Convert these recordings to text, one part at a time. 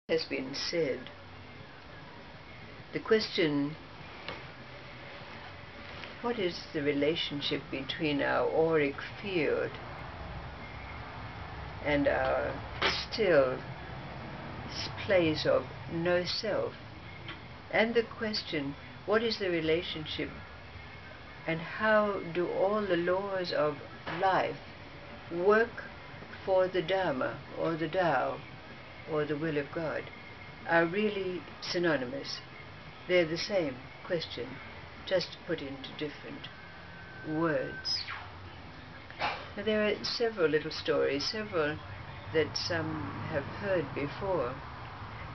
has been said, the question, what is the relationship between our auric field and our still place of no self? And the question, what is the relationship and how do all the laws of life work for the Dharma or the Tao or the will of God, are really synonymous. They're the same question, just put into different words. Now, there are several little stories, several that some have heard before,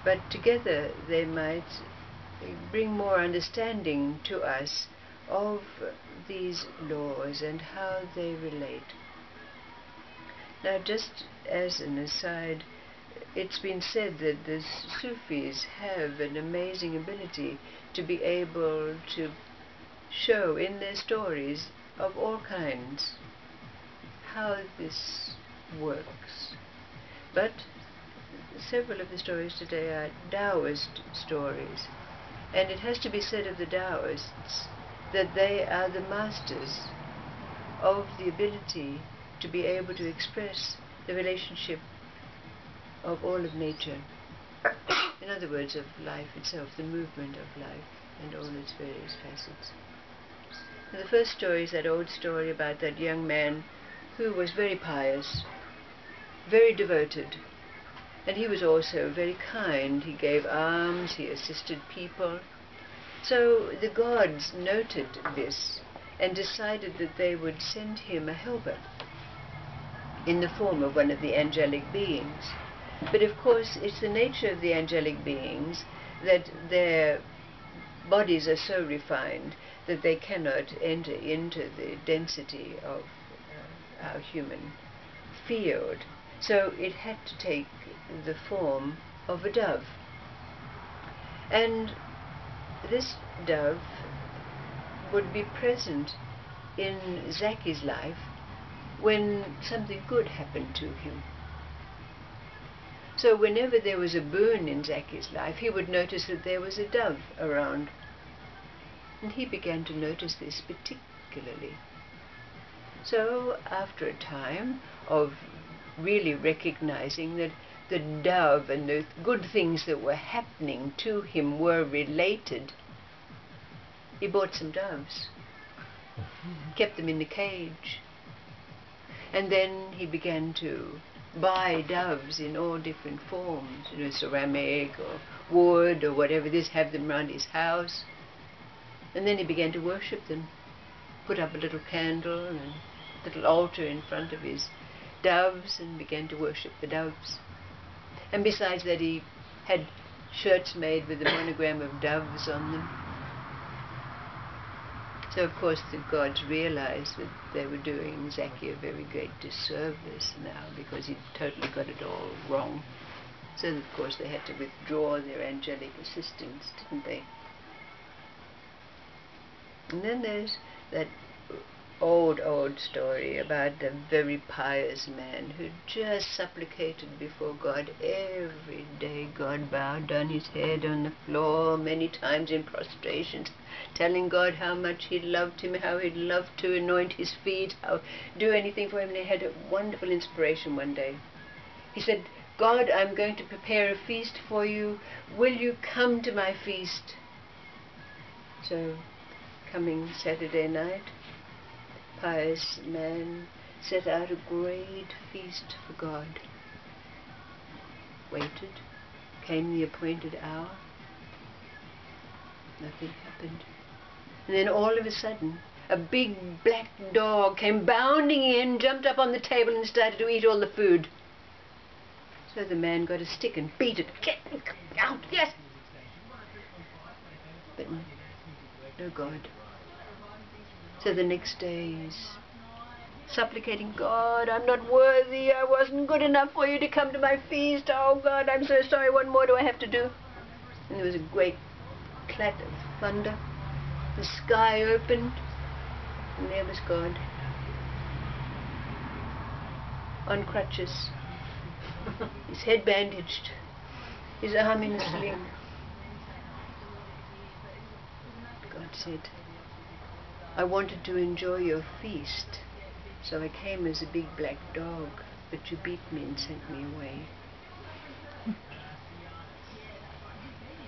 but together they might bring more understanding to us of these laws and how they relate. Now, just as an aside, it's been said that the Sufis have an amazing ability to be able to show in their stories of all kinds how this works. But several of the stories today are Taoist stories, and it has to be said of the Taoists that they are the masters of the ability to be able to express the relationship of all of nature. In other words, of life itself, the movement of life and all its various facets. And the first story is that old story about that young man who was very pious, very devoted, and he was also very kind. He gave alms, he assisted people. So the gods noted this and decided that they would send him a helper in the form of one of the angelic beings. But of course, it's the nature of the angelic beings that their bodies are so refined that they cannot enter into the density of our human field. So it had to take the form of a dove. And this dove would be present in Zaki's life when something good happened to him. So whenever there was a boon in Zaki's life, he would notice that there was a dove around. And he began to notice this particularly. So after a time of really recognizing that the dove and the good things that were happening to him were related, he bought some doves, kept them in the cage, and then he began to buy doves in all different forms, ceramic or wood or whatever this, have them around his house. And then he began to worship them, put up a little candle and a little altar in front of his doves and began to worship the doves. And besides that, he had shirts made with the monogram of doves on them. So of course the gods realized that they were doing Zaki a very great disservice now, because he'd totally got it all wrong. So of course they had to withdraw their angelic assistance, didn't they? And then there's that old story about a very pious man who just supplicated before God every day. God bowed down his head on the floor many times in prostration, telling God how much he loved him, how he'd love to anoint his feet, how do anything for him. And he had a wonderful inspiration one day. He said, God, I'm going to prepare a feast for you. Will you come to my feast? So, coming Saturday night, pious man set out a great feast for God. Waited, came the appointed hour, nothing happened. And then all of a sudden, a big black dog came bounding in, jumped up on the table and started to eat all the food. So the man got a stick and beat it. Get out, yes! But no God. So the next day he's supplicating, God, I'm not worthy, I wasn't good enough for you to come to my feast. Oh God, I'm so sorry, what more do I have to do? And there was a great clatter of thunder. The sky opened, and there was God. On crutches, his head bandaged, his arm in a sling. God said, I wanted to enjoy your feast, so I came as a big black dog, but you beat me and sent me away.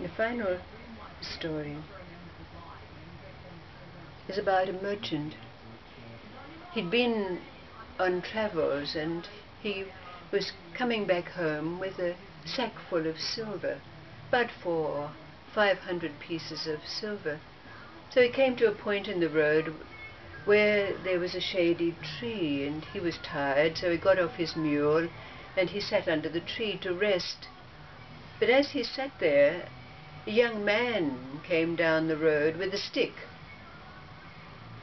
The final story is about a merchant. He'd been on travels and he was coming back home with a sack full of silver, about 500 pieces of silver. So he came to a point in the road where there was a shady tree, and he was tired, so he got off his mule and he sat under the tree to rest. But as he sat there, a young man came down the road with a stick,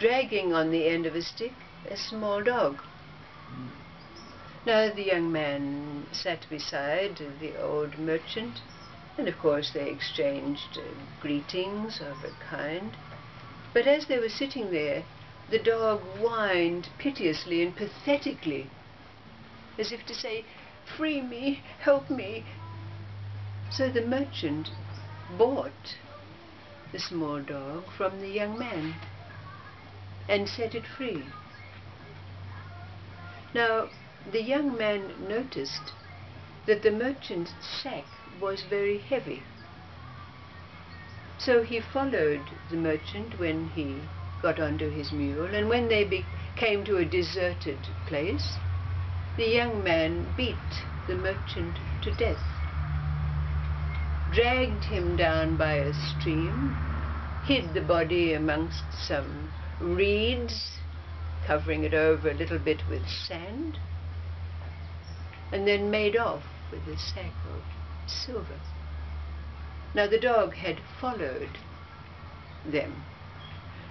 dragging on the end of a stick a small dog. Now the young man sat beside the old merchant, and of course they exchanged greetings of a kind. But as they were sitting there, the dog whined piteously and pathetically, as if to say, "Free me, help me." So the merchant bought the small dog from the young man and set it free. Now, the young man noticed that the merchant's sack was very heavy. So he followed the merchant when he got onto his mule, and when they came to a deserted place, the young man beat the merchant to death, dragged him down by a stream, hid the body amongst some reeds, covering it over a little bit with sand, and then made off with a sack of silver. Now the dog had followed them,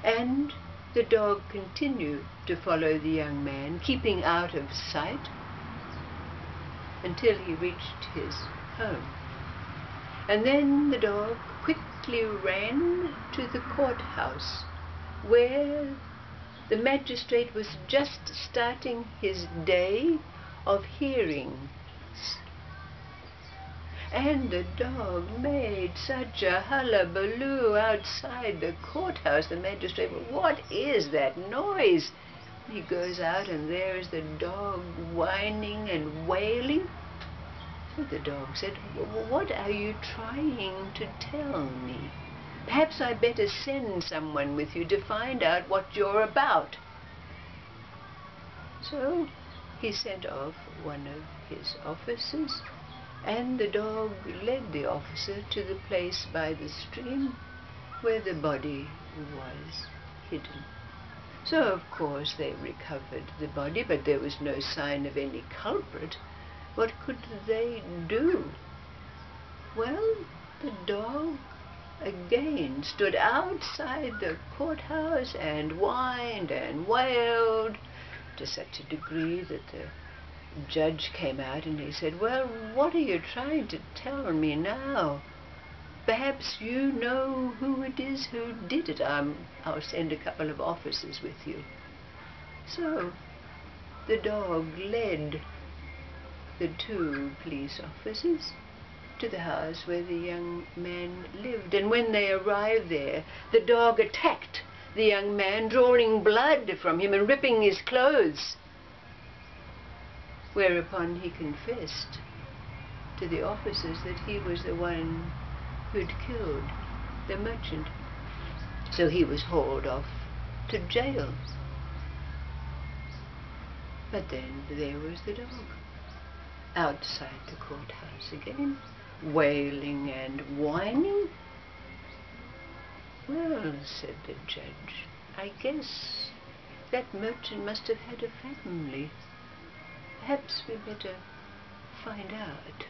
and the dog continued to follow the young man, keeping out of sight until he reached his home. And then the dog quickly ran to the courthouse, where the magistrate was just starting his day of hearings. And the dog made such a hullabaloo outside the courthouse. The magistrate, "What is that noise?" He goes out, and there is the dog whining and wailing. So the dog said, "What are you trying to tell me? Perhaps I'd better send someone with you to find out what you're about." So he sent off one of his officers, and the dog led the officer to the place by the stream where the body was hidden. So of course they recovered the body, but there was no sign of any culprit. What could they do? Well, the dog again stood outside the courthouse and whined and wailed to such a degree that the judge came out and he said, "Well, what are you trying to tell me now? Perhaps you know who it is who did it. I'll send a couple of officers with you." So the dog led the 2 police officers to the house where the young man lived, and when they arrived there, the dog attacked the young man, drawing blood from him and ripping his clothes. Whereupon he confessed to the officers that he was the one who'd killed the merchant. So he was hauled off to jail. But then there was the dog outside the courthouse again, wailing and whining. "Well," said the judge, "I guess that merchant must have had a family. Perhaps we'd better find out."